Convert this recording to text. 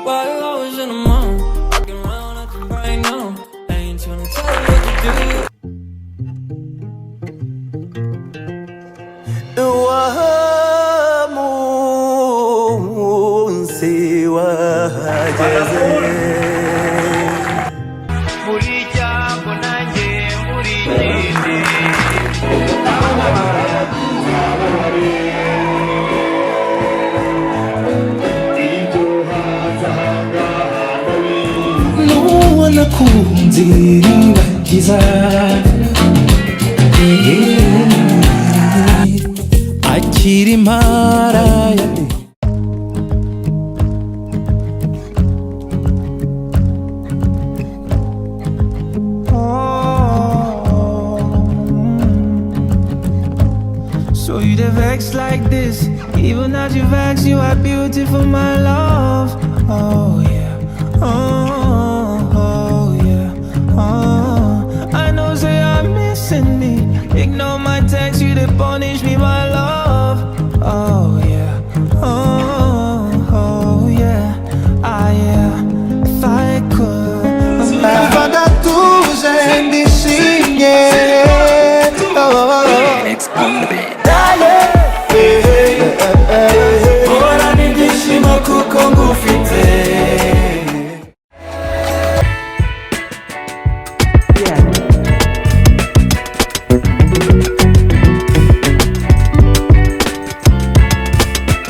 While I was in the mall, walking around acting right now. I ain't tryna tell you what to do. akiri maraya. So you the vex like this, even as you vex, you are beautiful, my love. Oh yeah, oh yeah, I know say I'm missing me. Ignore my text, you they punish me, my love. Oh yeah, oh yeah, yeah. If I could, Pada tu zendishine.